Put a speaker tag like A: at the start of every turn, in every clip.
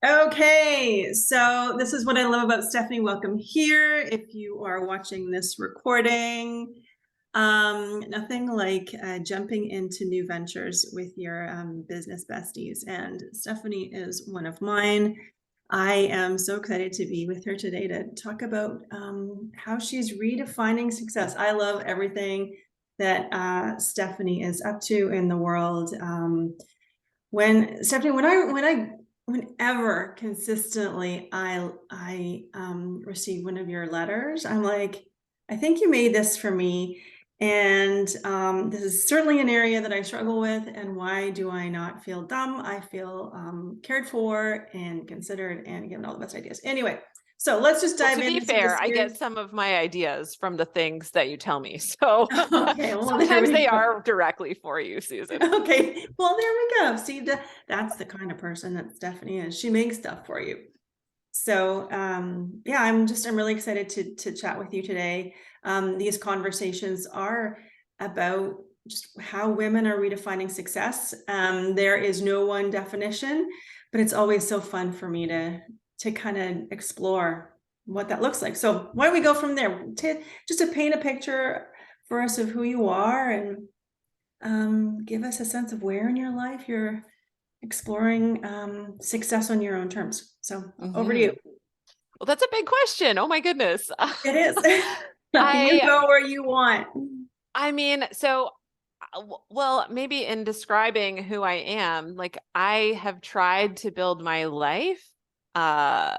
A: Okay, so this is what I love about Stephanie. Welcome here. If you are watching this recording, nothing like jumping into new ventures with your business besties. And Stephanie is one of mine. I am so excited to be with her today to talk about how she's redefining success. I love everything that Stephanie is up to in the world. When Stephanie, whenever consistently I receive one of your letters, I'm like, I think you made this for me. And this is certainly an area that I struggle with. And why do I not feel dumb? I feel cared for and considered and given all the best ideas. Anyway, so let's just
B: Well,
A: dive
B: to be
A: into
B: fair,
A: this
B: I
A: here.
B: get some of my ideas from the things that you tell me. So
A: Okay, well, there
B: sometimes
A: we
B: they
A: go.
B: are directly for you, Susan.
A: Okay, well, there we go. See, that's the kind of person that Stephanie is. She makes stuff for you. So yeah, I'm really excited to chat with you today. These conversations are about just how women are redefining success. There is no one definition, but it's always so fun for me to kind of explore what that looks like. So why don't we go from there just to paint a picture for us of who you are and give us a sense of where in your life you're exploring success on your own terms. So over to you.
B: Well, that's a big question. Oh my goodness.
A: It is. You
B: I
A: go where you want.
B: I mean, so well, maybe in describing who I am, like I have tried to build my life uh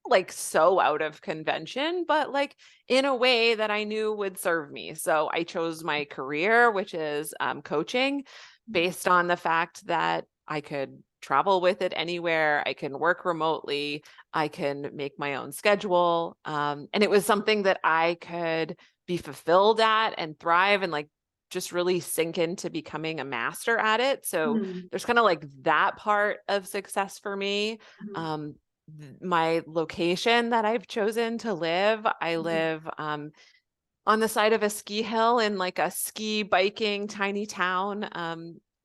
B: like so out of convention, but like in a way that I knew would serve me. So I chose my career, which is coaching, based on the fact that I could travel with it anywhere. I can work remotely. I can make my own schedule. And it was something that I could be fulfilled at and thrive and like just really sink into becoming a master at it. So
A: Mhm.
B: there's kind of like that part of success for me.
A: Mhm.
B: Um, my location that I've chosen to live. I
A: Mhm.
B: live on the side of a ski hill in like a ski biking tiny town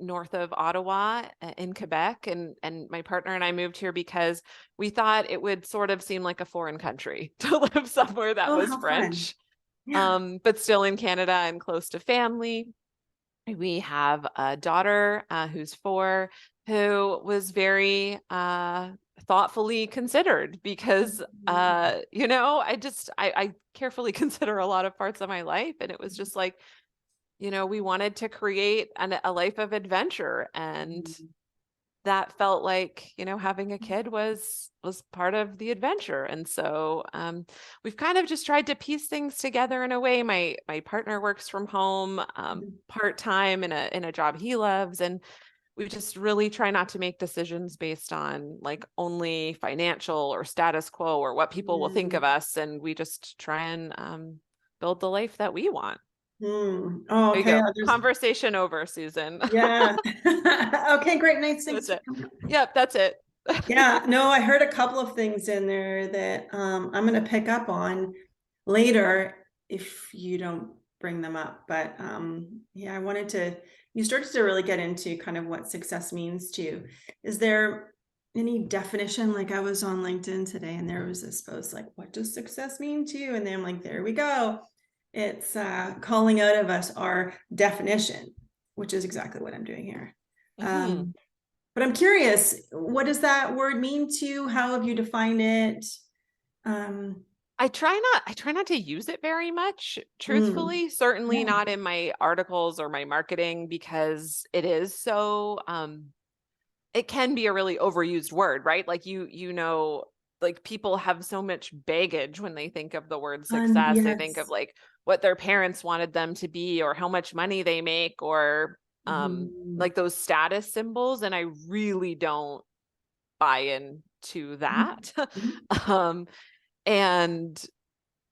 B: north of Ottawa in Quebec. And my partner and I moved here because we thought it would sort of seem like a foreign country to live somewhere that
A: Oh,
B: was
A: how fun.
B: French,
A: Yeah.
B: but still in Canada and close to family. We have a daughter who's 4 who was very thoughtfully considered because I carefully consider a lot of parts of my life, and it was just like, we wanted to create a life of adventure, and that felt like, having a kid was part of the adventure. And so we've kind of just tried to piece things together in a way. My partner works from home part-time in a job he loves, and we just really try not to make decisions based on like only financial or status quo or what people will think
A: Mm.
B: of us, and we just try and build the life that we want.
A: Mm. Oh,
B: There you
A: okay.
B: go. Conversation over, Susan.
A: Yeah. Okay, great. Nice.
B: That's
A: Thanks.
B: it. Yep, that's it.
A: Yeah, no, I heard a couple of things in there that I'm going to pick up on later if you don't bring them up. But yeah, you started to really get into kind of what success means to you. Is there any definition? Like I was on LinkedIn today and there was this post like, what does success mean to you? And then I'm like, there we go. It's calling out of us our definition, which is exactly what I'm doing here.
B: hmm
A: But I'm curious, what does that word mean to you? How have you defined it? Um,
B: I try not to use it very much,
A: mm,
B: truthfully, certainly
A: yeah.
B: not in my articles or my marketing, because it is so it can be a really overused word, right? Like like people have so much baggage when they think of the word success. They think of
A: Yes.
B: like what their parents wanted them to be or how much money they make or
A: Mhm.
B: like those status symbols, and I really don't buy into that.
A: Mhm.
B: um and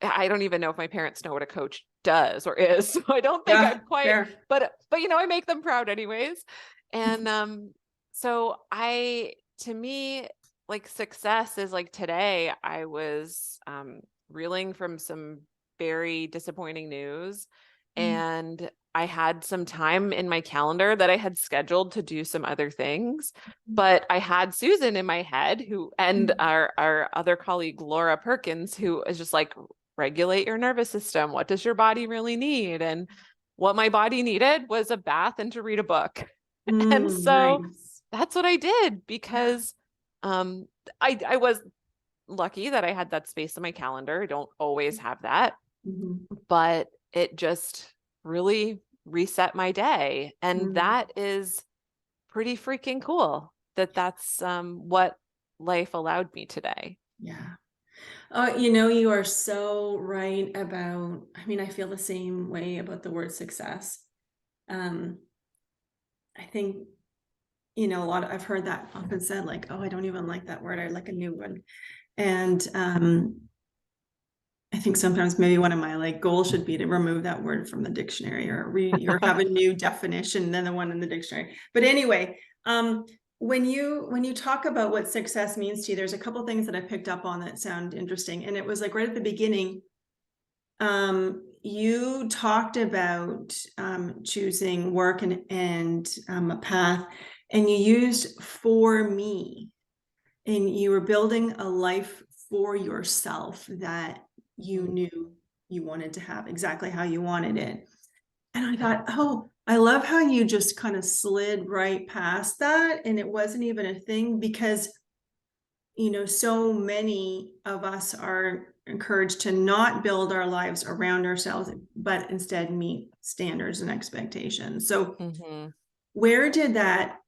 B: I don't even know if my parents know what a coach does or is. So I don't think
A: Yeah,
B: I'm quite,
A: fair.
B: but I make them proud anyways. And so to me, like success is like today I was reeling from some very disappointing news,
A: Mm.
B: and I had some time in my calendar that I had scheduled to do some other things, but I had Susan in my head and our other colleague, Laura Perkins, who is just like, regulate your nervous system. What does your body really need? And what my body needed was a bath and to read a book. And so
A: Nice.
B: that's what I did because um, I was lucky that I had that space in my calendar. I don't always have that,
A: Mhm.
B: but it just really reset my day. And
A: Mm.
B: that is pretty freaking cool that's what life allowed me today.
A: Yeah. Oh, you know, you are so right about, I mean, I feel the same way about the word success. Um, I think, you know, I've heard that often said, like, oh, I don't even like that word. I like a new one. And I think sometimes maybe one of my like goals should be to remove that word from the dictionary or have a new definition than the one in the dictionary. But anyway, when you talk about what success means to you, there's a couple things that I picked up on that sound interesting. And it was like right at the beginning, you talked about choosing work and a path, and you used "for me," and you were building a life for yourself that you knew you wanted to have exactly how you wanted it. And I thought, oh, I love how you just kind of slid right past that. And it wasn't even a thing because, you know, so many of us are encouraged to not build our lives around ourselves, but instead meet standards and expectations. So,
B: Mm-hmm.
A: where did that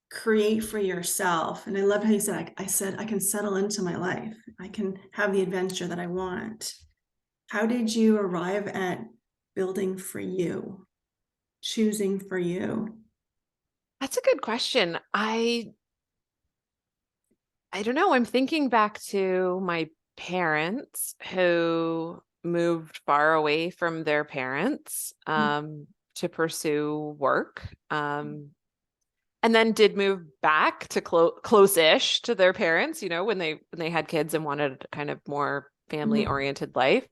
A: create for yourself? And I love how you said, I said, I can settle into my life. I can have the adventure that I want. How did you arrive at building for you, choosing for you?
B: That's a good question. I don't know. I'm thinking back to my parents who moved far away from their parents to pursue work. And then did move back to close-ish to their parents, you know, when they had kids and wanted kind of more family-oriented life.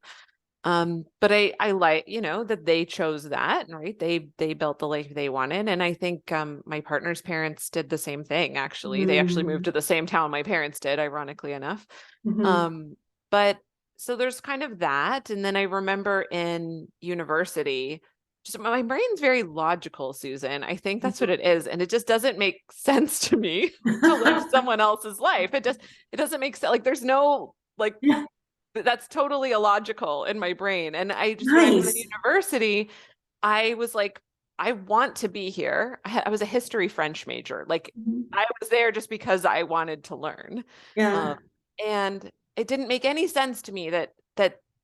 B: But I like, you know, that they chose that, right? They built the life they wanted. And I think my partner's parents did the same thing, actually. They actually moved
A: Mm-hmm.
B: to the same town my parents did, ironically enough.
A: Mm-hmm.
B: But so there's kind of that. And then I remember in university, just my brain's very logical, Susan. I think that's what it is. And it just doesn't make sense to me to live someone else's life. It doesn't make sense. Like there's no like
A: Yeah,
B: that's totally illogical in my brain. And I just, when I was in
A: nice.
B: university, I was like, I want to be here. I was a history French major. Like
A: Mhm.
B: I was there just because I wanted to learn. Um,
A: Yeah.
B: and it didn't make any sense to me that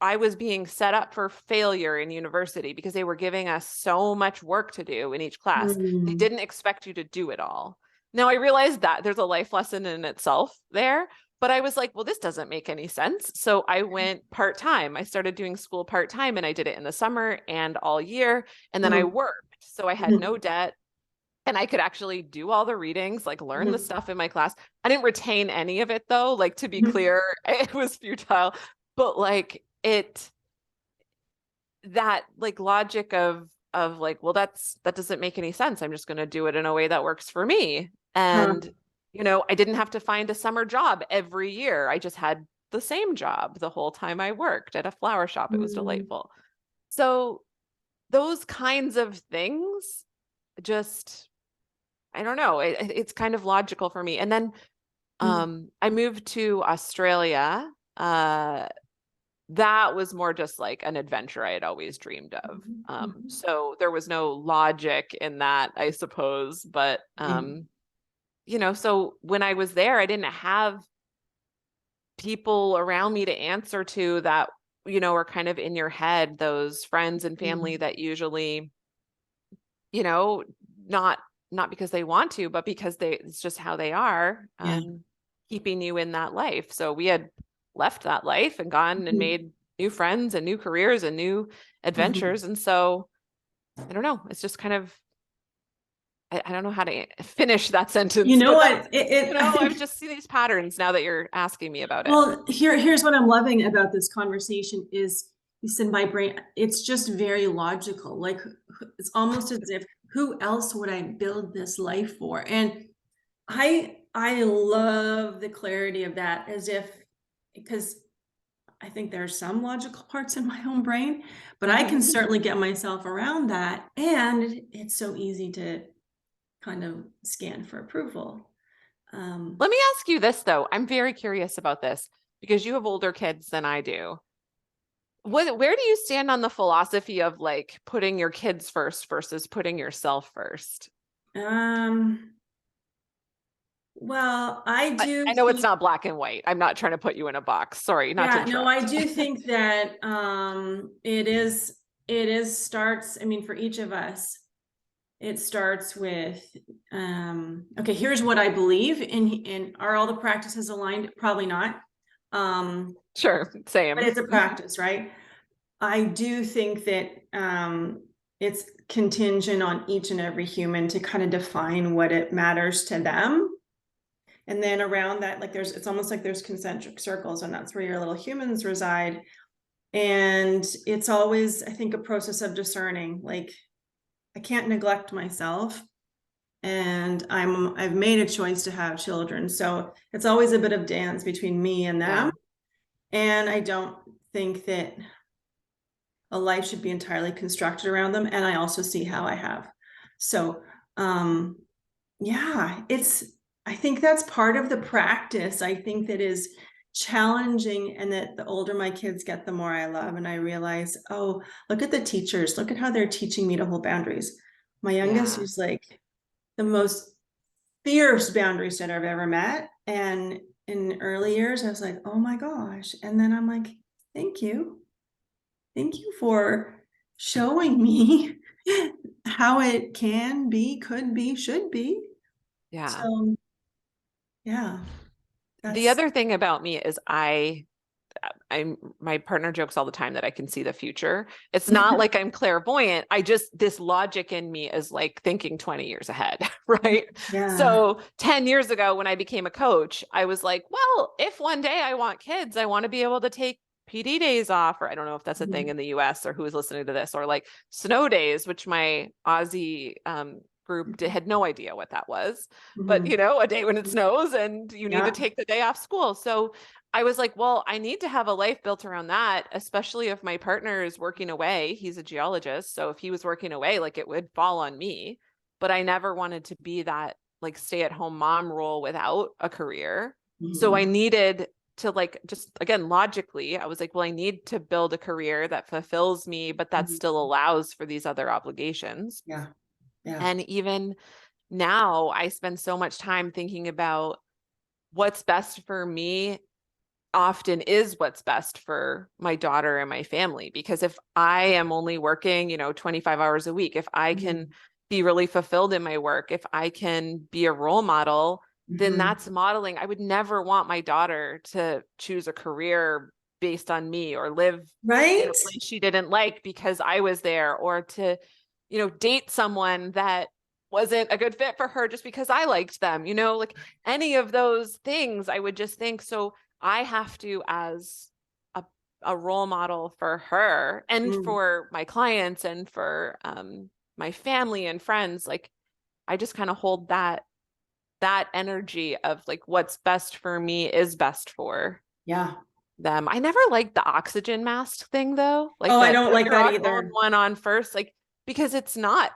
B: I was being set up for failure in university because they were giving us so much work to do in each class. They
A: Mm.
B: didn't expect you to do it all. Now I realized that there's a life lesson in itself there, but I was like, well, this doesn't make any sense. So I went part-time. I started doing school part-time and I did it in the summer and all year. And then I
A: Mhm.
B: worked. So I had
A: Mhm.
B: no debt and I could actually do all the readings, like learn the
A: Mhm.
B: stuff in my class. I didn't retain any of it though. Like to be
A: Mhm.
B: clear, it was futile, but like that like logic of like, well, that doesn't make any sense. I'm just going to do it in a way that works for me.
A: Huh.
B: And, you know, I didn't have to find a summer job every year. I just had the same job the whole time I worked at a flower shop. It was
A: Mm.
B: delightful. So those kinds of things just, I don't know, it's kind of logical for me. And then
A: Mm.
B: I moved to Australia. That was more just like an adventure I had always dreamed of.
A: Mhm. Mhm.
B: So there was no logic in that, I suppose. But
A: Right.
B: you know, so when I was there, I didn't have people around me to answer to that, you know, are kind of in your head, those friends and family
A: Mm.
B: that usually, you know, not not because they want to, but because it's just how they are,
A: Yeah.
B: keeping you in that life. So we had left that life and gone and
A: Mhm.
B: made new friends and new careers and new
A: Mhm.
B: adventures. And so I don't know, it's just kind of I don't know how to finish that
A: You
B: sentence,
A: know
B: but
A: what?
B: that's, you
A: I
B: know, I've
A: think,
B: just seen these patterns now that you're asking me about it.
A: well, here's what I'm loving about this conversation is you said my brain, it's just very logical. Like it's almost as if, who else would I build this life for? And I love the clarity of that, as if, because I think there are some logical parts in my own brain, but I can certainly get myself around that. And it's so easy to kind of scan for approval.
B: Let me ask you this though. I'm very curious about this because you have older kids than I do. Where do you stand on the philosophy of like putting your kids first versus putting yourself first?
A: Um, well, I do
B: I know it's
A: think,
B: not black and white. I'm not trying to put you in a box. Sorry, not to
A: yeah, no, I
B: interrupt.
A: do think that it is starts, I mean, for each of us, it starts with okay, here's what I believe in. Are all the practices aligned? Probably not.
B: Sure,
A: But
B: same.
A: it's a practice, right? I do think that it's contingent on each and every human to kind of define what it matters to them. And then around that, like it's almost like there's concentric circles, and that's where your little humans reside. And it's always, I think, a process of discerning. Like, I can't neglect myself, and I've made a choice to have children. So it's always a bit of dance between me and them.
B: Yeah.
A: And I don't think that a life should be entirely constructed around them. And I also see how I have. So yeah, I think that's part of the practice. I think that is challenging, and that the older my kids get, the more I love. And I realize, oh, look at the teachers, look at how they're teaching me to hold boundaries. My youngest
B: Yeah.
A: is like the most fierce boundary setter I've ever met. And in early years, I was like, oh my gosh. And then I'm like, thank you. Thank you for showing me how it can be, could be, should be.
B: Yeah.
A: So yeah,
B: The
A: that's
B: other thing about me is my partner jokes all the time that I can see the future. It's not like I'm clairvoyant. This logic in me is like thinking 20 years ahead, right?
A: yeah.
B: So 10 years ago when I became a coach, I was like, well, if one day I want kids, I want to be able to take PD days off, or I don't know if that's a thing in the US or who is listening to this, or like snow days, which my Aussie group had no idea what that was. But
A: Mhm.
B: you know, a day when it snows and you need to
A: Yeah.
B: take the day off school. So I was like, well, I need to have a life built around that, especially if my partner is working away. He's a geologist. So if he was working away, like it would fall on me. But I never wanted to be that like stay-at-home mom role without a career. So I
A: Mhm.
B: needed to like, just again, logically, I was like, well, I need to build a career that fulfills me, but that
A: Mhm.
B: still allows for these other obligations.
A: Yeah. Yeah.
B: And even now, I spend so much time thinking about what's best for me often is what's best for my daughter and my family. Because if I am only working, 25 hours a week, if I can
A: Mhm.
B: be really fulfilled in my work, if I can be a role model, then
A: Mhm.
B: that's modeling. I would never want my daughter to choose a career based on me, or live in a
A: Right?
B: place she didn't like because I was there, or to, date someone that wasn't a good fit for her just because I liked them, like any of those things. I would just think, so I have to, as a role model for her and
A: Mm.
B: for my clients and for my family and friends, like I just kind of hold that energy of like what's best for me is best for
A: Yeah.
B: them. I never liked the oxygen mask thing though, like
A: Oh, I
B: the
A: don't
B: put
A: like
B: your
A: that
B: own
A: either.
B: one on first, like because it's not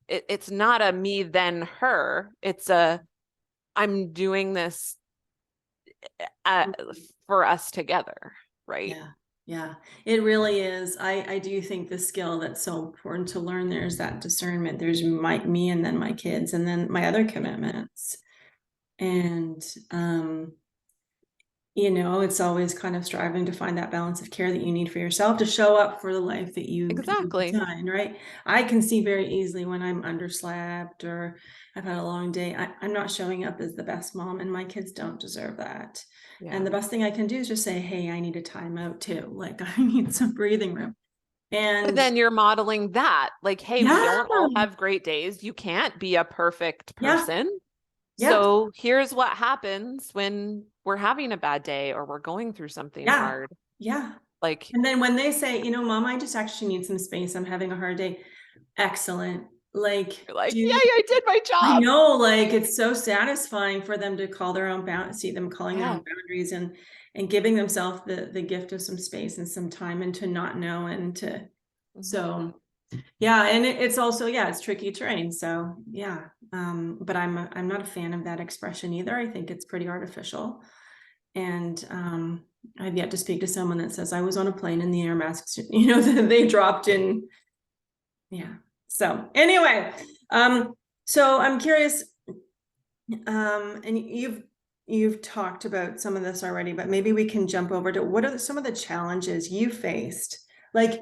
B: a me then her. It's a I'm doing this uh,
A: Mhm.
B: for us together, right?
A: Yeah. Yeah. It really is. I do think the skill that's so important to learn there is that discernment. There's me, and then my kids, and then my other commitments. And it's always kind of striving to find that balance of care that you need for yourself to show up for the life that you
B: Exactly.
A: designed, right? I can see very easily when I'm underslept or I've had a long day, I'm not showing up as the best mom, and my kids don't deserve that. And
B: Yeah.
A: the best thing I can do is just say, hey, I need a timeout too. Like, I need some breathing room.
B: But
A: And
B: then you're modeling that, like, hey, we
A: yeah,
B: don't all have great days. You can't be a perfect
A: yeah,
B: person.
A: yeah,
B: So here's what happens when we're having a bad day or we're going through something
A: yeah,
B: hard.
A: yeah.
B: Like,
A: And then when they say, Mom, I just actually need some space. I'm having a hard day. Excellent. Like,
B: you're like,
A: do
B: yay, I did my
A: I
B: job.
A: know, like it's so satisfying for them to call their own boundaries, see them calling their
B: Yeah.
A: own boundaries and giving themselves the gift of some space and some time and to not know and to so yeah, and it's also, yeah, it's tricky terrain. So yeah. But I'm not a fan of that expression either. I think it's pretty artificial. And I've yet to speak to someone that says I was on a plane and the air masks, that they dropped in. Yeah. So anyway, so I'm curious, and you've talked about some of this already, but maybe we can jump over to what are some of the challenges you faced? Like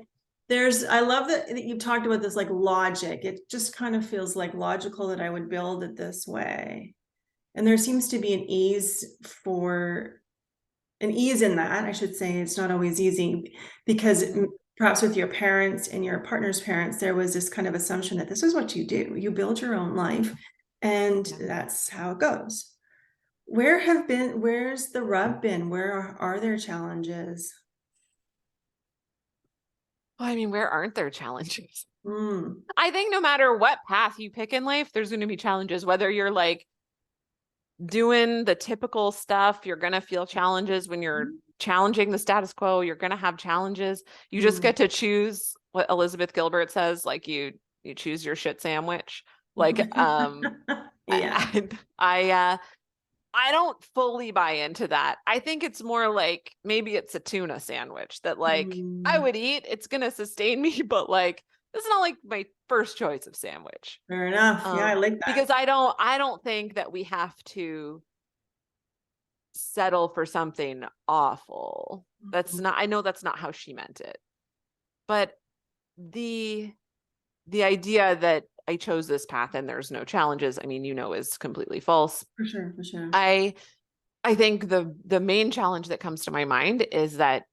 A: I love that you've talked about this like logic. It just kind of feels like logical that I would build it this way. And there seems to be an ease in that. I should say it's not always easy because perhaps with your parents and your partner's parents, there was this kind of assumption that this is what you do. You build your own life and that's how it goes. Where's the rub been? Where are there challenges?
B: Well, I mean, where aren't there challenges?
A: Mm.
B: I think no matter what path you pick in life, there's going to be challenges, whether you're like doing the typical stuff, you're going to feel challenges when you're challenging the status quo, you're going to have challenges. You just get to choose what Elizabeth Gilbert says, like you choose your shit sandwich. Like,
A: Yeah.
B: I don't fully buy into that. I think it's more like maybe it's a tuna sandwich that like I would eat. It's gonna sustain me, but like it's not like my first choice of sandwich.
A: Fair enough. Yeah, I like that.
B: Because I don't think that we have to settle for something awful. That's not, I know that's not how she meant it. But the idea that I chose this path and there's no challenges, I mean, is completely false.
A: For sure, for sure.
B: I think the main challenge that comes to my mind is that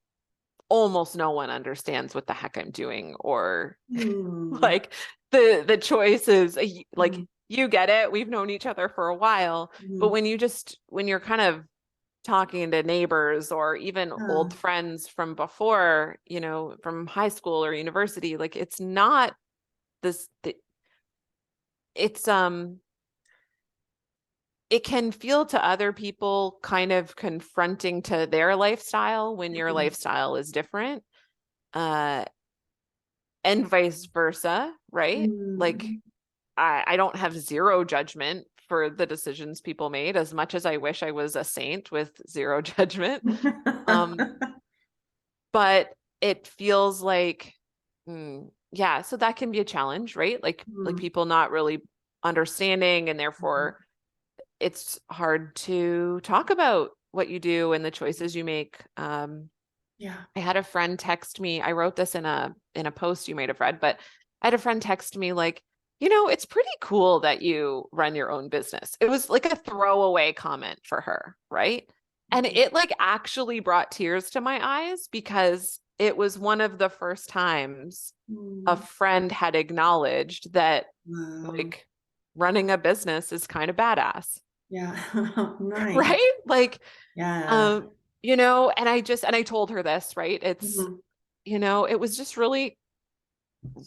B: almost no one understands what the heck I'm doing, or like the choice is like you get it. We've known each other for a while, but when you're kind of talking to neighbors or even old friends from before, from high school or university, like it's not this, it's it can feel to other people kind of confronting to their lifestyle when your lifestyle is different, and vice versa, right? Like I don't have zero judgment for the decisions people made, as much as I wish I was a saint with zero judgment. But it feels like, yeah, so that can be a challenge, right? Like people not really understanding, and therefore it's hard to talk about what you do and the choices you make.
A: Yeah.
B: I had a friend text me. I wrote this in a post you might have read, but I had a friend text me like, it's pretty cool that you run your own business. It was like a throwaway comment for her, right? And it like actually brought tears to my eyes because it was one of the first times a friend had acknowledged that like running a business is kind of badass.
A: Yeah. Nice.
B: Right? Like,
A: yeah.
B: And I told her this, right? It's, it was just really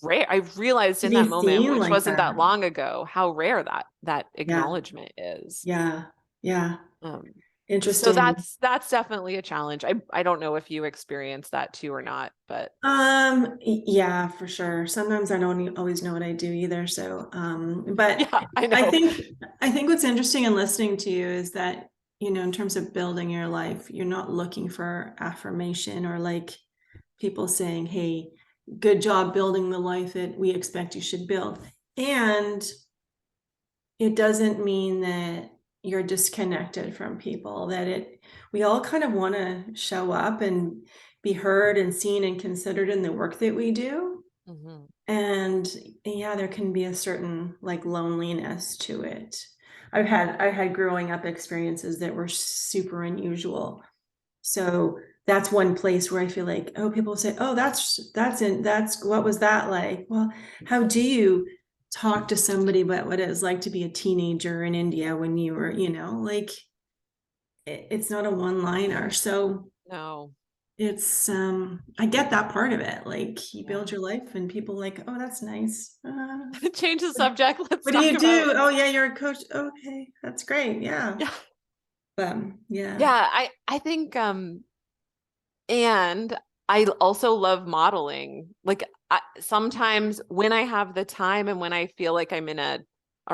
B: rare. I realized in that moment, which
A: like
B: wasn't that
A: that
B: long ago, how rare that acknowledgement is.
A: Yeah. Yeah.
B: So
A: Interesting.
B: that's definitely a challenge. I don't know if you experience that too or not, but
A: yeah, for sure. Sometimes I don't always know what I do either. So but
B: yeah, I know.
A: I think what's interesting in listening to you is that, in terms of building your life, you're not looking for affirmation or like people saying, hey, good job building the life that we expect you should build. And it doesn't mean that you're disconnected from people, we all kind of want to show up and be heard and seen and considered in the work that we do. And yeah, there can be a certain like loneliness to it. I had growing up experiences that were super unusual. So that's one place where I feel like, oh, people say, oh, that's what was that like? Well, how do you talk to somebody about what it was like to be a teenager in India when you were, like it's not a one-liner. So
B: no.
A: it's, I get that part of it. Like you
B: Yeah.
A: build your life and people like, oh, that's nice.
B: Change the subject. Let's
A: What do
B: talk
A: you
B: about.
A: do? Oh yeah, you're a coach. Okay, that's great. Yeah.
B: Yeah.
A: Yeah.
B: Yeah, I think and I also love modeling. Like sometimes when I have the time and when I feel like I'm in a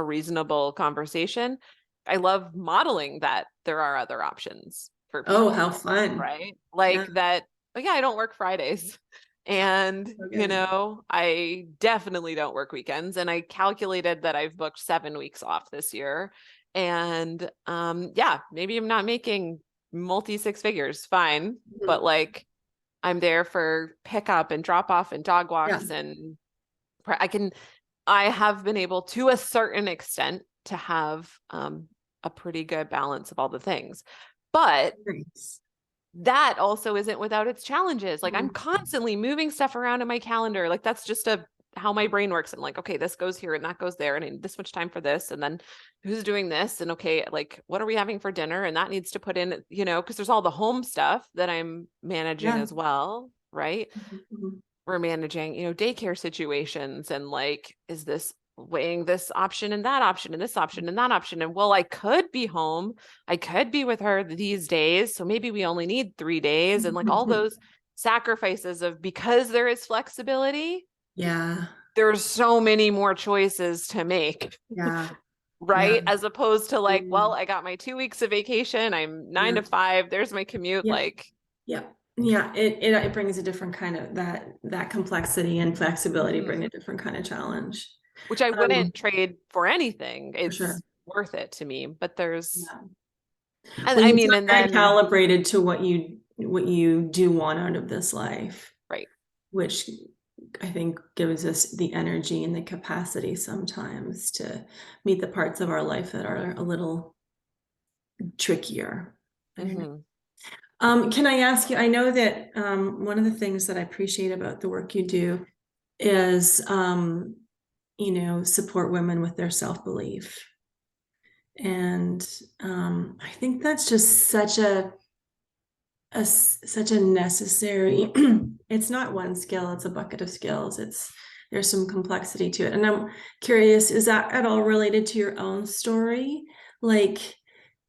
B: reasonable conversation, I love modeling that there are other options for
A: Oh, how
B: people,
A: fun.
B: right?
A: Yeah.
B: Like that, oh yeah, I don't work Fridays. And,
A: So good.
B: I definitely don't work weekends. And I calculated that I've booked 7 weeks off this year. And yeah, maybe I'm not making multi six figures, fine. But
A: Mhm.
B: like I'm there for pickup and drop off and dog
A: Yeah.
B: walks and I have been able to a certain extent to have a pretty good balance of all the things. But
A: Nice.
B: that also isn't without its challenges. Like I'm
A: Mhm.
B: constantly moving stuff around in my calendar. Like that's just how my brain works. I'm like, okay, this goes here and that goes there, and I need this much time for this, and then who's doing this, and okay, like what are we having for dinner, and that needs to put in, because there's all the home stuff that I'm managing
A: Yeah.
B: as well, right?
A: Mhm.
B: We're managing, daycare situations, and like, is this weighing this option and that option and this option and that option? And well, I could be home. I could be with her these days. So maybe we only need 3 days, and like all
A: Mhm.
B: those sacrifices of, because there is flexibility,
A: Yeah.
B: there's so many more choices to make,
A: Yeah. Yeah.
B: right? As opposed to like, well,
A: Mm.
B: I got my 2 weeks of vacation. I'm nine
A: Yeah.
B: to five. There's my commute.
A: Yeah.
B: Like,
A: Yeah. Yeah. It brings a different kind of that complexity and flexibility bring
B: mhm,
A: a different kind of challenge.
B: which I
A: Um,
B: wouldn't trade for anything.
A: for sure.
B: It's worth it to me. But there's,
A: Yeah.
B: and
A: Well,
B: I
A: you
B: mean,
A: sound
B: and
A: very
B: then,
A: calibrated to what you do want out of this life,
B: right.
A: which I think gives us the energy and the capacity sometimes to meet the parts of our life that are a little trickier. I don't know.
B: Hmm.
A: Can I ask you, I know that one of the things that I appreciate about the work you do is, support women with their self-belief. And I think that's just such a necessary, it's not one skill, it's a bucket of skills. There's some complexity to it. And I'm curious, is that at all related to your own story? Like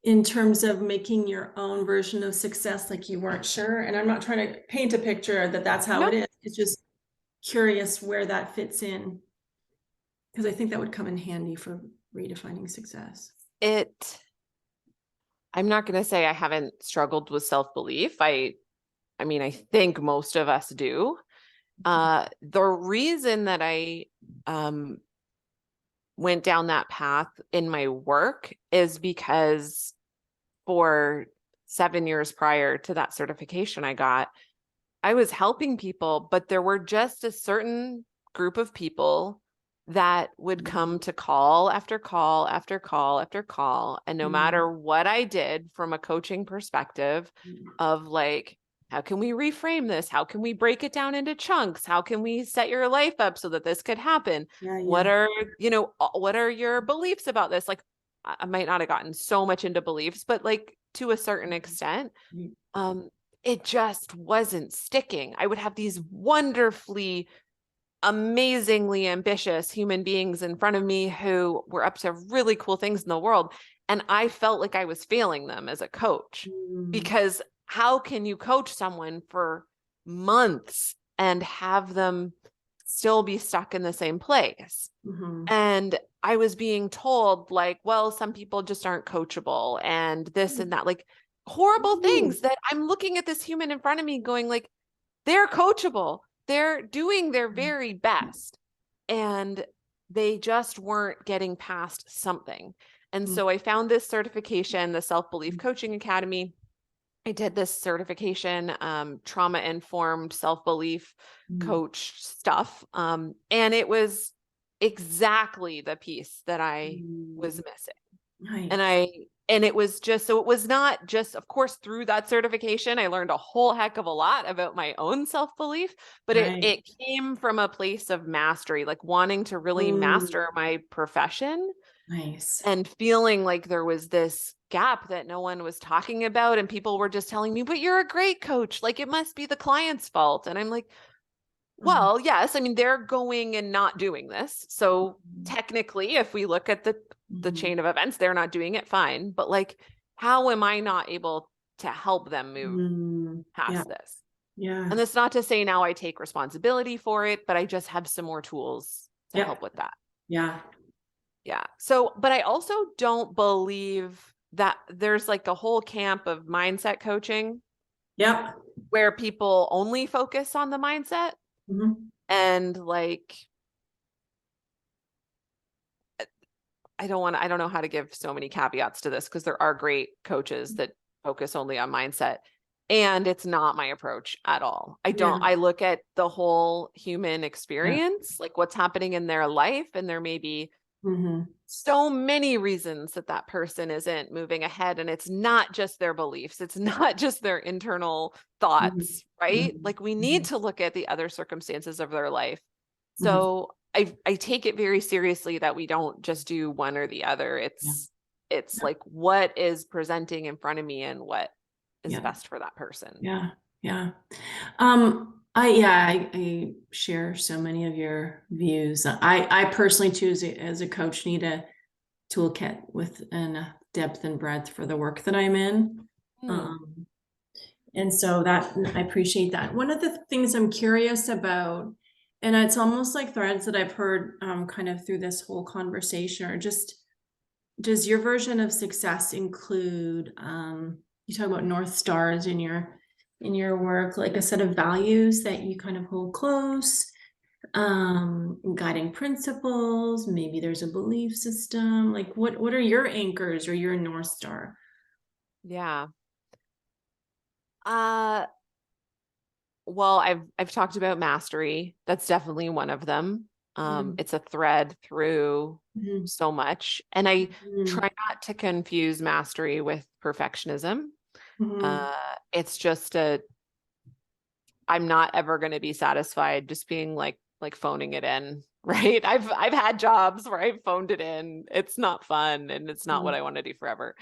A: in terms of making your own version of success, like you weren't sure? And I'm not trying to paint a picture that that's how
B: No,
A: it is. It's just curious where that fits in, because I think that would come in handy for redefining success.
B: it, I'm not going to say I haven't struggled with self-belief. I mean, I think most of us do. The reason that I um, went down that path in my work is because for 7 years prior to that certification I got, I was helping people, but there were just a certain group of people that would come to call after call after call after call. And no
A: Mm,
B: matter what I did from a coaching perspective
A: mm,
B: of like, how can we reframe this? How can we break it down into chunks? How can we set your life up so that this could happen?
A: yeah,
B: What
A: yeah.
B: are, what are your beliefs about this? Like, I might not have gotten so much into beliefs, but like to a certain extent,
A: Mm,
B: um, it just wasn't sticking. I would have these wonderfully, amazingly ambitious human beings in front of me who were up to really cool things in the world. And I felt like I was failing them as a coach,
A: mm,
B: because how can you coach someone for months and have them still be stuck in the same place?
A: mhm.
B: And I was being told, like, well, some people just aren't coachable and this and that, like horrible
A: Ooh.
B: things that I'm looking at this human in front of me going, like, they're coachable. They're doing their very best. And they just weren't getting past something. And
A: Mm,
B: so I found this certification, the Self Belief Coaching Academy. I did this certification, trauma informed self belief
A: mm,
B: coach stuff. And it was exactly the piece that I was
A: mm.
B: missing. And
A: Nice.
B: it was just, so it was not just, of course, through that certification, I learned a whole heck of a lot about my own self belief, but
A: Right.
B: it came from a place of mastery, like wanting to really
A: Mm,
B: master my profession.
A: Nice.
B: and feeling like there was this gap that no one was talking about. And people were just telling me, but you're a great coach. Like it must be the client's fault. And I'm like,
A: Mm,
B: well, yes, I mean, they're going and not doing this. So technically, if we look at the
A: mhm,
B: chain of events, they're not doing it, fine. But like, how am I not able to help them move
A: yeah,
B: past this?
A: yeah,
B: And that's not to say now I take responsibility for it, but I just have some more tools to
A: yep,
B: help with that.
A: yeah,
B: Yeah. So, but I also don't believe that there's like a whole camp of mindset coaching
A: yep.
B: where people only focus on the mindset
A: Mhm,
B: and like I don't know how to give so many caveats to this because there are great coaches that focus only on mindset. And it's not my approach at all.
A: yeah,
B: I look at the whole human
A: yeah,
B: experience, like what's happening in their life. And there may be
A: mhm,
B: so many reasons that that person isn't moving ahead. And it's not just their beliefs, it's not just their internal
A: mhm,
B: thoughts, right?
A: mhm,
B: Like we need
A: mhm,
B: to look at the other circumstances of their life.
A: mhm,
B: So I take it very seriously that we don't just do one or the other.
A: yeah,
B: It's
A: yeah,
B: like what is presenting in front of me and what is
A: yeah,
B: best for that person.
A: yeah, yeah. I share so many of your views. I personally too, as a coach, need a toolkit with an depth and breadth for the work that I'm in.
B: Hmm.
A: Um, and so that I appreciate that. One of the things I'm curious about, and it's almost like threads that I've heard kind of through this whole conversation, or just does your version of success include you talk about North Stars in your work, like a set of values that you kind of hold close, guiding principles, maybe there's a belief system, like what are your anchors or your North Star?
B: Yeah. Uh well, I've talked about mastery. That's definitely one of them.
A: Mm,
B: It's a thread through
A: mhm,
B: so much. And I
A: mhm,
B: try not to confuse mastery with perfectionism.
A: mhm.
B: It's just I'm not ever going to be satisfied just being like phoning it in, right? I've had jobs where I've phoned it in. It's not fun and it's not what
A: Mhm.
B: I want to do forever.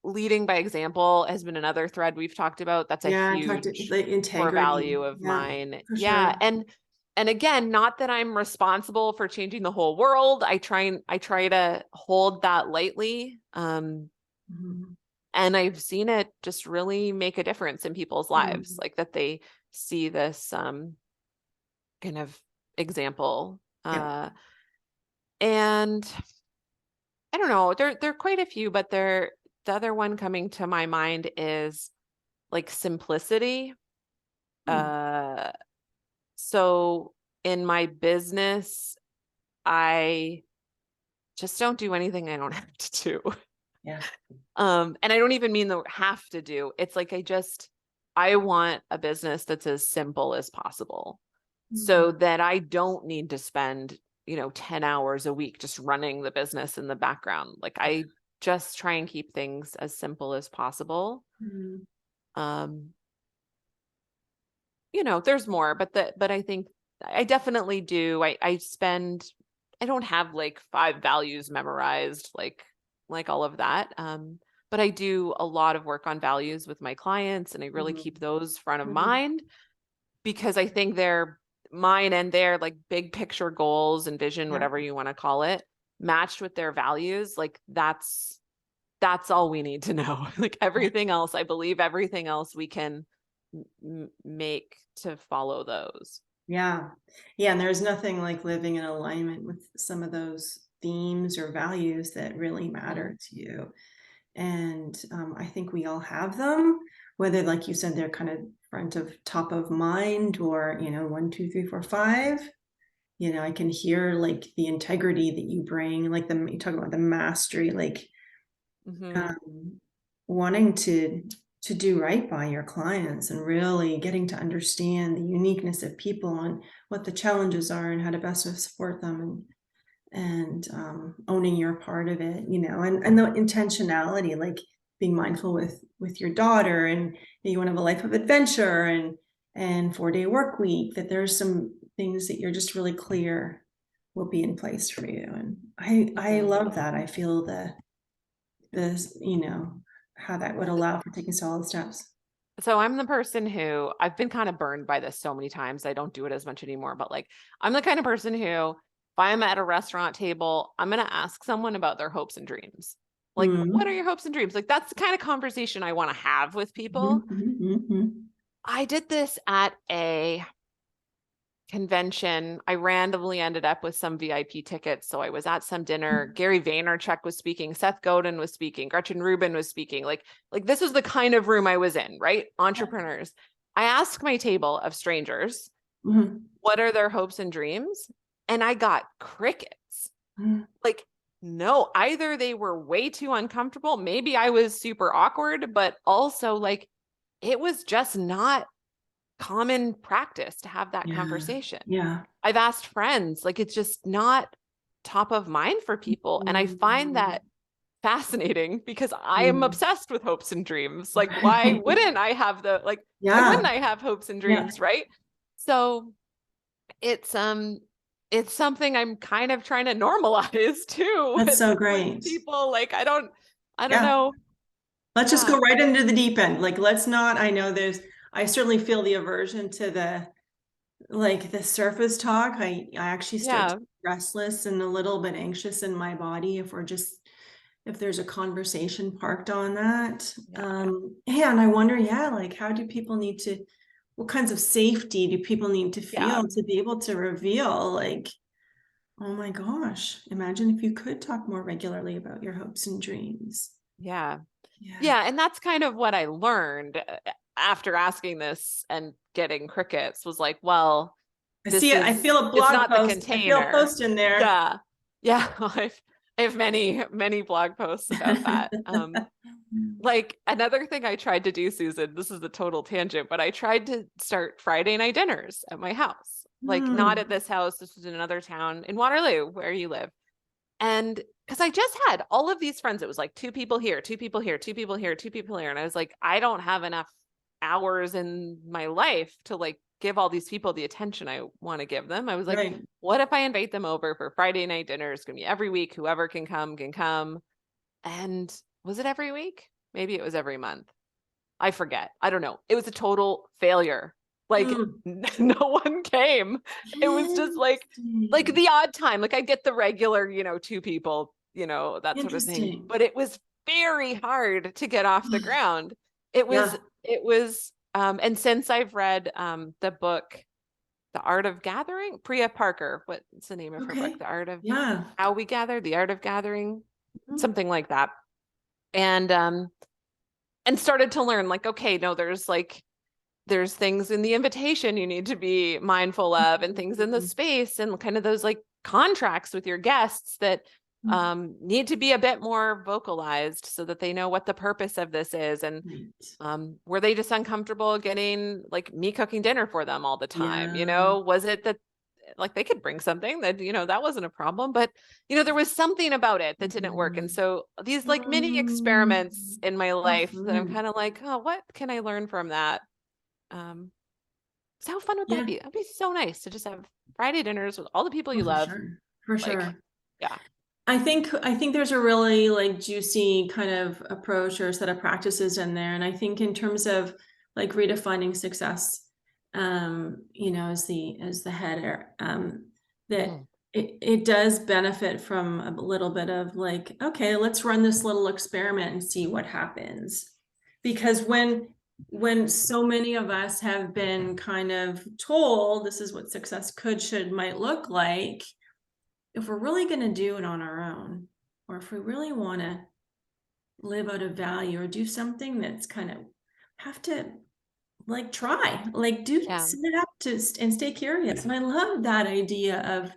B: Leading by example has been another thread we've talked about. That's a
A: Yeah, I talked to
B: huge
A: the
B: core
A: integrity.
B: value of
A: Yeah,
B: mine.
A: for
B: Yeah,
A: sure.
B: and again, not that I'm responsible for changing the whole world. I try to hold that lightly.
A: Mhm,
B: And I've seen it just really make a difference in people's lives,
A: mhm.
B: like that they see this kind of example.
A: Yep.
B: And I don't know, there are quite a few, but the other one coming to my mind is like simplicity.
A: Mm,
B: Uh, so in my business, I just don't do anything I don't have to do.
A: yeah.
B: And I don't even mean the have to do. It's like I want a business that's as simple as possible
A: Mhm,
B: so that I don't need to spend, 10 hours a week just running the business in the background. Like I just try and keep things as simple as possible.
A: mhm.
B: Um, there's more, but I think I definitely do. I don't have like 5 values memorized, like all of that. But I do a lot of work on values with my clients and I really keep
A: Mhm,
B: those front of
A: mhm.
B: mind because I think they're mine and their like big picture goals and vision,
A: Yeah,
B: whatever you want to call it, matched with their values. Like that's all we need to know. Like
A: yeah,
B: everything else, I believe everything else we can make to follow those.
A: yeah. Yeah, and there's nothing like living in alignment with some of those themes or values that really
B: Mhm.
A: matter to you. And I think we all have them, whether, like you said, they're kind of front of top of mind or, one, two, three, four, five. I can hear like the integrity that you bring, like you talk about the mastery, like
B: Mhm.
A: um, wanting to do right by your clients and really getting to understand the uniqueness of people and what the challenges are and how to best support them and owning your part of it, and the intentionality, like being mindful with your daughter and you want to have a life of adventure and 4-day work week, that there's some things that you're just really clear will be in place for you. And I
B: Mhm.
A: love that. I feel how that would allow for taking solid steps.
B: So I'm the person who I've been kind of burned by this so many times. I don't do it as much anymore, but like I'm the kind of person who, if I'm at a restaurant table, I'm going to ask someone about their hopes and dreams. Like, what are
A: Mm.
B: your hopes and dreams? Like, that's the kind of conversation I want to have with people.
A: Mhm, mhm, mhm.
B: I did this at a convention. I randomly ended up with some VIP tickets. So I was at some dinner. Gary Vaynerchuk was speaking. Seth Godin was speaking. Gretchen Rubin was speaking. Like this was the kind of room I was in, right? Entrepreneurs. I asked my table of strangers,
A: Mhm,
B: what are their hopes and dreams? And I got crickets.
A: mhm.
B: Like, no, either they were way too uncomfortable. Maybe I was super awkward, but also like it was just not common practice to have that
A: Yeah,
B: conversation.
A: yeah.
B: I've asked friends, like it's just not top of mind for people. And I find
A: Mm,
B: that fascinating because I am
A: mm.
B: obsessed with hopes and dreams. Like, why wouldn't I have why
A: Yeah,
B: wouldn't I have hopes and
A: yeah.
B: dreams, right? So it's it's something I'm kind of trying to normalize too
A: That's so
B: with
A: great.
B: people. Like I don't
A: Yeah.
B: know.
A: Let's just
B: Yeah.
A: go right into the deep end. Like, let's not, I certainly feel the aversion to the surface talk. I actually start to
B: Yeah.
A: get restless and a little bit anxious in my body if there's a conversation parked on that.
B: Yeah.
A: Yeah, and I wonder, yeah, like what kinds of safety do people need to
B: Yeah.
A: feel to be able to reveal, like, oh my gosh, imagine if you could talk more regularly about your hopes and dreams.
B: Yeah.
A: Yeah.
B: Yeah, and that's kind of what I learned after asking this and getting crickets was like, well,
A: I see it. I feel a
B: it's
A: blog
B: not the
A: post. I feel a
B: container.
A: post in there.
B: Yeah. Yeah, I have many blog posts about that. Like another thing I tried to do, Susan, this is a total tangent, but I tried to start Friday night dinners at my house. Like not
A: Hmm.
B: at this house, this was in another town in Waterloo where you live. And because I just had all of these friends, it was like two people here, two people here, two people here, two people here. And I was like, I don't have enough hours in my life to like give all these people the attention I want to give them. I was like,
A: Right.
B: what if I invite them over for Friday night dinner? It's going to be every week. Whoever can come, can come. And was it every week? Maybe it was every month. I forget. I don't know. It was a total failure. Like
A: Hmm.
B: no one came. It was just like
A: Interesting.
B: the odd time. Like I get the regular, two people, that sort of thing.
A: Interesting.
B: But it was very hard to get off the ground. It was
A: Yeah.
B: it was and since I've read the book The Art of Gathering, Priya Parker, what's the name of her book?
A: Okay.
B: The Art of
A: Yeah.
B: How We Gather, The Art of Gathering,
A: Mhm.
B: something like that. And started to learn like, okay, no, there's things in the invitation you need to be mindful of and things in the space and kind of those like contracts with your guests that need to be a bit more vocalized so that they know what the purpose of this is. And
A: Right.
B: were they just uncomfortable getting like me cooking dinner for them all the time?
A: Yeah.
B: Was it that like they could bring something that, that wasn't a problem, but there was something about it that didn't work. And
A: Mhm.
B: so these like mini
A: Mm.
B: experiments in my
A: How
B: life that I'm
A: fun.
B: kind of like, oh, what can I learn from that? Um, so how fun would that
A: Yeah.
B: be? That'd be so nice to just have Friday dinners with all the people
A: Oh,
B: you
A: for
B: love.
A: sure. For
B: Like,
A: sure.
B: yeah.
A: I think there's a really like juicy kind of approach or set of practices in there. And I think in terms of like redefining success, as the header, that
B: Mm,
A: it does benefit from a little bit of like, okay, let's run this little experiment and see what happens. Because when so many of us have been kind of told this is what success should, might look like, if we're really going to do it on our own, or if we really want to live out of value or do something that's kind of have to like try, like do
B: yeah.
A: set it up and stay curious. And I love that idea of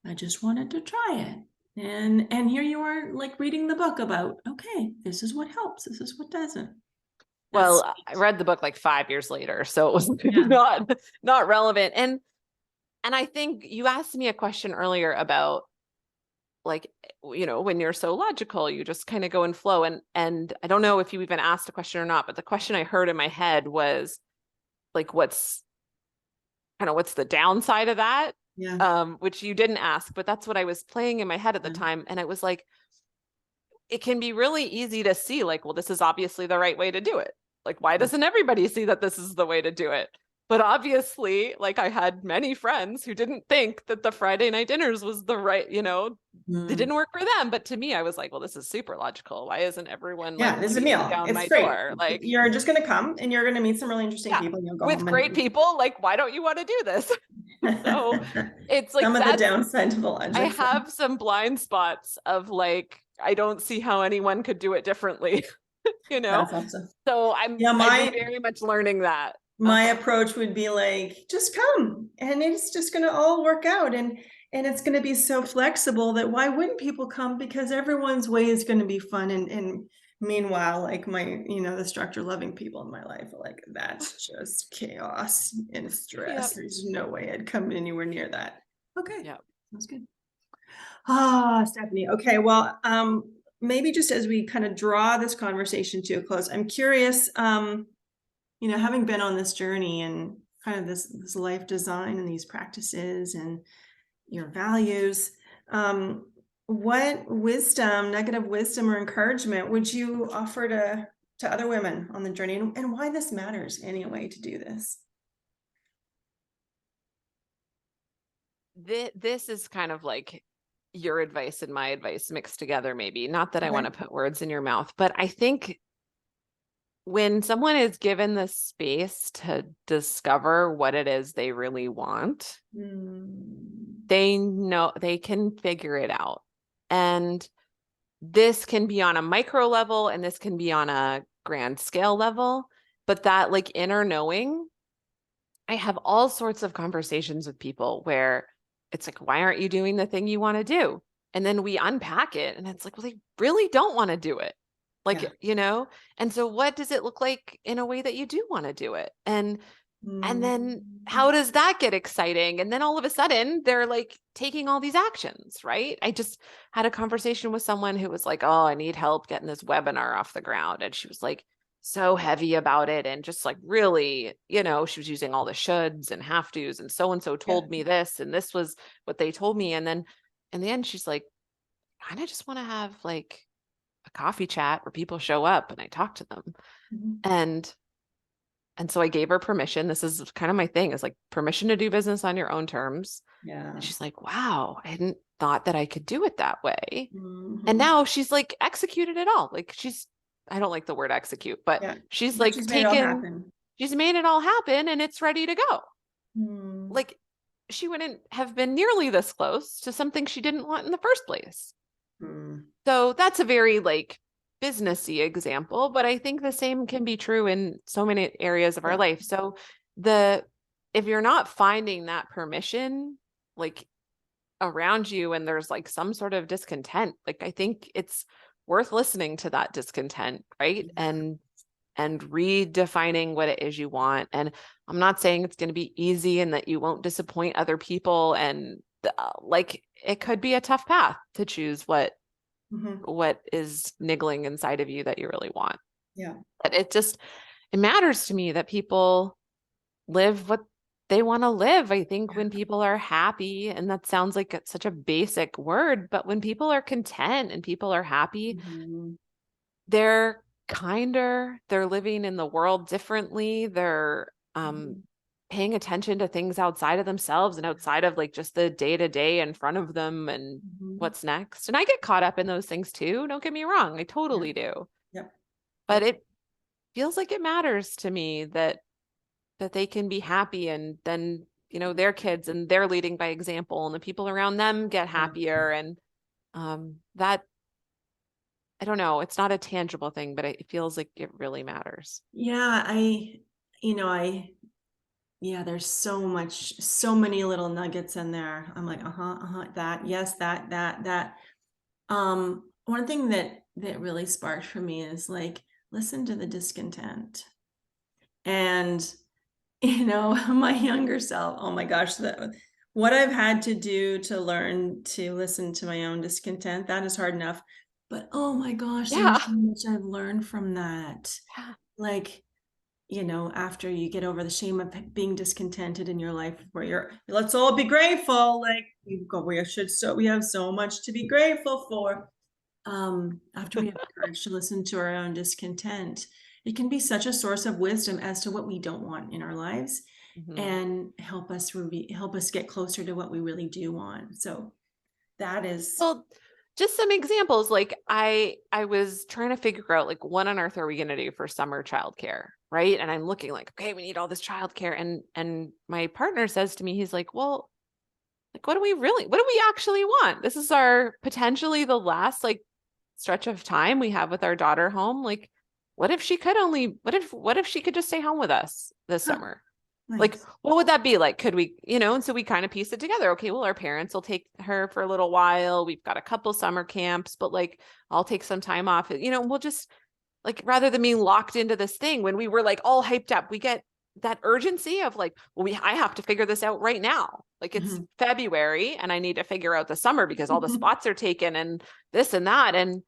A: I just wanted to try it. And here you are like reading the book about, okay, this is what helps, this is what doesn't. That's
B: Well, I read the book like 5 years later, so it was
A: yeah.
B: not relevant. And I think you asked me a question earlier about like, when you're so logical, you just kind of go and flow. And I don't know if you even asked a question or not, but the question I heard in my head was like, what's the downside of that?
A: Yeah.
B: which you didn't ask, but that's what I was playing in my head at the
A: Yeah.
B: time. And it was like, it can be really easy to see like, well, this is obviously the right way to do it. Like, why doesn't everybody see that this is the way to do it? But obviously, like I had many friends who didn't think that the Friday night dinners was the right, you know, it
A: Mm.
B: didn't work for them. But to me, I was like, well, this is super logical. Why isn't everyone
A: Yeah,
B: like
A: this is a
B: beating
A: meal.
B: down
A: It's
B: my
A: free.
B: door? Like,
A: You're just gonna come and you're gonna meet some really interesting
B: yeah,
A: people and you'll go
B: with
A: home
B: great people, like, why don't you want to do this? So it's like
A: some of the
B: that's,
A: downside to the
B: I
A: logic.
B: have some blind spots of like, I don't see how anyone could do it differently, you know?
A: That's awesome.
B: So
A: Yeah,
B: I'm very much learning that.
A: my approach would be like, just come and it's just going to all work out, and it's going to be so flexible that why wouldn't people come, because everyone's way is going to be fun. And meanwhile, like the structure loving people in my life are like, that's just chaos and stress.
B: Yep.
A: There's no way I'd come anywhere near that. Okay.
B: Yep.
A: That's good. Stephanie. Okay. Well, maybe just as we kind of draw this conversation to a close, I'm curious, having been on this journey and kind of this life design and these practices and your values, what wisdom, negative wisdom or encouragement would you offer to other women on the journey, and why this matters anyway to do this?
B: This is kind of like your advice and my advice mixed together, maybe. Not that I
A: Okay.
B: want to put words in your mouth, but I think when someone is given the space to discover what it is they really want, they know they can figure it out. And this can be on a micro level and this can be on a grand scale level, but that like inner knowing, I have all sorts of conversations with people where it's like, why aren't you doing the thing you want to do? And then we unpack it and it's like, well, they really don't want to do it. Like,
A: Yeah.
B: and so what does it look like in a way that you do want to do it? And then
A: Mm.
B: how does that get exciting? And then all of a sudden they're like taking all these actions, right? I just had a conversation with someone who was like, oh, I need help getting this webinar off the ground. And she was like, so heavy about it. And just like really, she was using all the shoulds and have tos. And so
A: Yeah.
B: told me this, and this was what they told me. And then in the end, she's like, kind of just want to have like a coffee chat where people show up and I talk to them.
A: Mhm.
B: And so I gave her permission. This is kind of my thing, is like permission to do business on your own terms.
A: Yeah.
B: And she's like, wow, I hadn't thought that I could do it that way.
A: Mhm.
B: And now she's like executed it all. Like I don't like the word execute, but
A: Yeah.
B: she's
A: But
B: like
A: she's made it all happen.
B: she's made it all happen and it's ready to go.
A: Mm.
B: Like she wouldn't have been nearly this close to something she didn't want in the first place.
A: Mm.
B: So that's a very like businessy example, but I think the same can be true in so many areas of our
A: Yeah.
B: life. So if you're not finding that permission like around you and there's like some sort of discontent, like I think it's worth listening to that discontent, right? And redefining what it is you want. And I'm not saying it's going to be easy and that you won't disappoint other people, and like it could be a tough path to choose what is niggling inside of you that you really want.
A: Yeah.
B: But it matters to me that people live what they want to live. I think when people are happy, and that sounds like it's such a basic word, but when people are content and people are happy, they're kinder, they're living in the world differently, they're paying attention to things outside of themselves and outside of like just the day-to-day in front of them and what's next. And I get caught up in those things too, don't get me wrong, I totally do.
A: Yep.
B: But it feels like it matters to me that they can be happy, and then their kids and they're leading by example and the people around them get happier. And that, I don't know, it's not a tangible thing, but it feels like it really matters.
A: Yeah, there's so many little nuggets in there. I'm like, that, yes, that. One thing that really sparked for me is like, listen to the discontent. And, my younger self, oh my gosh, what I've had to do to learn to listen to my own discontent, that is hard enough. But oh my gosh, there's so much I've learned from that.
B: Yeah.
A: Like, after you get over the shame of being discontented in your life, where let's all be grateful, like we have so much to be grateful for. After we have the courage to listen to our own discontent, it can be such a source of wisdom as to what we don't want in our lives,
B: Mhm.
A: and help us get closer to what we really do want. So that is,
B: Well, just some examples. Like I was trying to figure out like what on earth are we going to do for summer childcare, right? And I'm looking like, okay, we need all this childcare, and my partner says to me, he's like, well, like what do we actually want? This is our potentially the last like stretch of time we have with our daughter home. Like, what if she could just stay home with us this
A: huh,
B: summer? Like,
A: nice.
B: what would that be like? Could we, and so we kind of piece it together. Okay, well, our parents will take her for a little while. We've got a couple summer camps, but like, I'll take some time off. We'll just like, rather than being locked into this thing when we were like all hyped up, we get that urgency of like, well, I have to figure this out right now. Like it's
A: Mhm.
B: February and I need to figure out the summer because all the spots are taken and this and that. And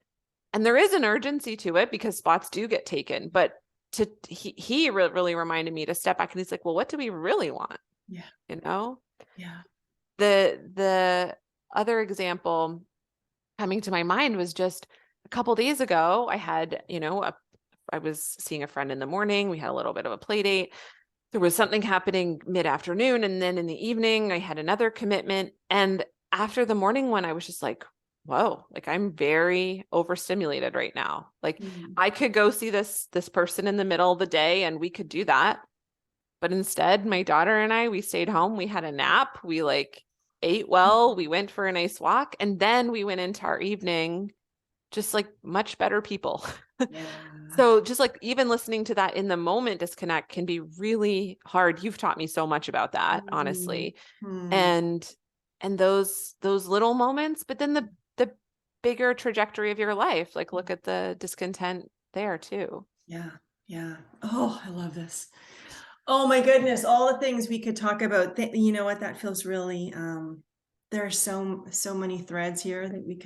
B: there is an urgency to it because spots do get taken, but he really reminded me to step back, and he's like, well, what do we really want?
A: Yeah,
B: You know,
A: yeah.
B: the other example coming to my mind was just a couple days ago. I had, I was seeing a friend in the morning. We had a little bit of a play date. There was something happening mid-afternoon, and then in the evening I had another commitment. And after the morning one, I was just like, whoa, like I'm very overstimulated right now. Like
A: Mhm.
B: I could go see this person in the middle of the day and we could do that. But instead, my daughter and I, we stayed home, we had a nap, we like ate well, we went for a nice walk, and then we went into our evening just like much better people.
A: Yeah.
B: So just like even listening to that in the moment disconnect can be really hard. You've taught me so much about that,
A: Mhm.
B: honestly.
A: Hmm.
B: And those little moments, but then the bigger trajectory of your life, like look at the discontent there too.
A: Yeah, yeah. Oh, I love this. Oh my goodness, all the things we could talk about. You know what? That feels really, there are so many threads here that we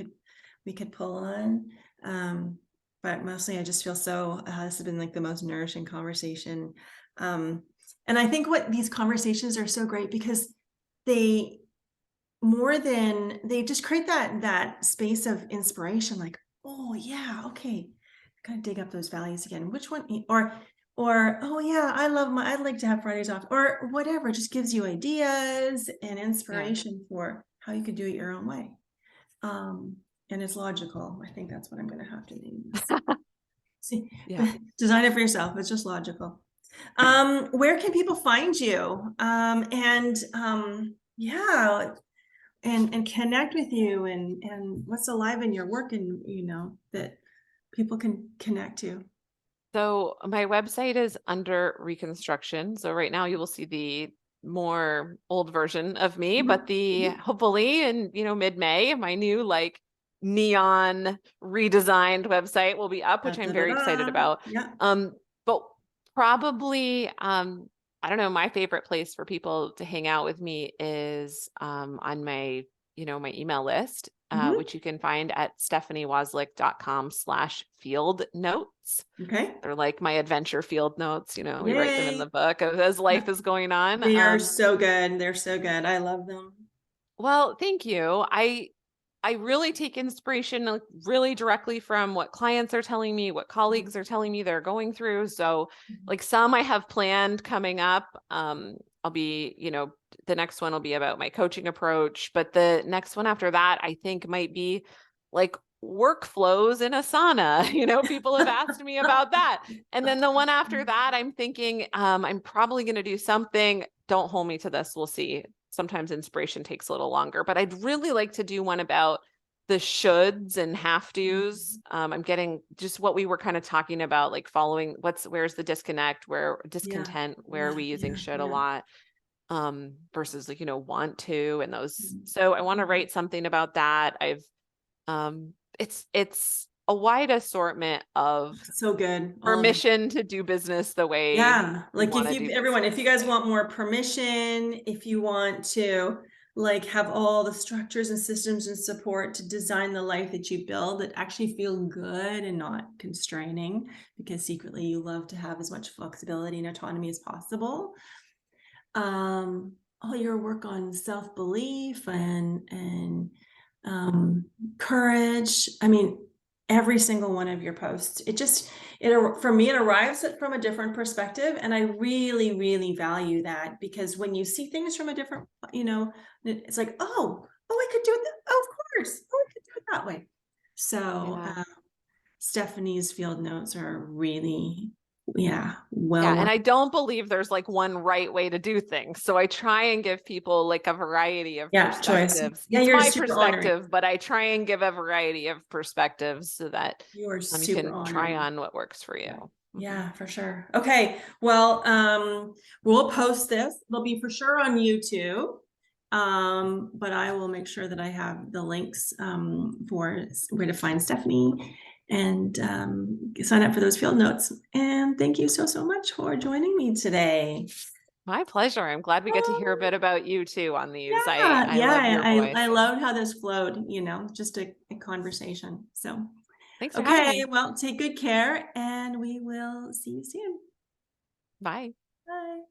A: could pull on. Um, but mostly I just feel so, this has been like the most nourishing conversation. Um, and I think what these conversations are so great because they they just create that space of inspiration, like, oh yeah, okay, kind of dig up those values again. Which one? Or oh yeah, I'd like to have Fridays off, or whatever. Just gives you ideas and
B: Yeah.
A: inspiration for how you could do it your own way. Um, and it's logical. I think that's what I'm going to have to name this. See,
B: Yeah.
A: design it for yourself. It's just logical. Where can people find you? And yeah, and connect with you, and what's alive in your work, and that people can connect to.
B: So my website is under reconstruction. So right now you will see the more old version of me, but
A: Mhm,
B: the
A: mhm.
B: hopefully in, mid-May, my new like neon redesigned website will be up,
A: Da,
B: which I'm
A: da, da,
B: very excited
A: da.
B: about.
A: Yeah.
B: But probably I don't know, my favorite place for people to hang out with me is on my, my email list,
A: Mhm.
B: which you can find at stephaniewasylyk.com/field notes.
A: Okay.
B: They're like my adventure field notes, we write them in
A: Yay.
B: the book as
A: Yeah.
B: life is going on.
A: They are so good. They're so good. I love them.
B: Well, thank you. I really take inspiration like really directly from what clients are telling me, what
A: Mhm,
B: colleagues are telling me they're going through. So
A: mhm.
B: like some I have planned coming up. I'll be, the next one will be about my coaching approach, but the next one after that, I think might be like workflows in Asana. People have asked me about that. And then the one after that, I'm thinking, I'm probably going to do something. Don't hold me to this. We'll see. Sometimes inspiration takes a little longer, but I'd really like to do one about the shoulds and have tos.
A: Mhm.
B: I'm getting just what we were kind of talking about, like following where's the disconnect, where
A: Yeah.
B: discontent, where are
A: Yeah.
B: we using
A: Yeah.
B: should a
A: Yeah.
B: lot, versus like, want to, and those.
A: Mhm.
B: So I want to
A: Mhm.
B: write something about that. It's a wide assortment of
A: So good. All of it.
B: permission to do business the way
A: Yeah,
B: we
A: like
B: want
A: if
B: to
A: you
B: do
A: everyone, if you
B: business.
A: guys want more permission, if you want to like have all the structures and systems and support to design the life that you build that actually feel good and not constraining, because secretly you love to have as much flexibility and autonomy as possible. All your work on self-belief and courage. I mean, every single one of your posts, for me, it arrives from a different perspective. And I really, really value that, because when you see things from a different, it's like, oh, I could do it. Oh, of course. Oh, I could do it that way. So,
B: Yeah.
A: Stephanie's field notes are really,
B: Yeah,
A: well
B: and
A: worth.
B: I don't believe there's like one right way to do things. So I try and give people like a variety of
A: Yeah, choice.
B: perspectives.
A: Yeah,
B: It's
A: you're
B: my
A: super honoring.
B: perspective, but I try and give a variety of perspectives so that
A: You are
B: you
A: super
B: can try
A: honoring.
B: on what works for
A: Yeah.
B: you. Mhm.
A: Yeah, for sure. Okay. Well, we'll post this. They'll be for sure on YouTube. But I will make sure that I have the links for where to find Stephanie, and sign up for those field notes. And thank you so, so much for joining me today.
B: My pleasure. I'm glad we get to hear a bit about you too on these.
A: Yeah,
B: I love
A: yeah.
B: your
A: I
B: voice.
A: loved how this flowed, just a conversation. So,
B: Thanks for having
A: okay,
B: me.
A: well, take good care, and we will see you soon.
B: Bye.
A: Bye.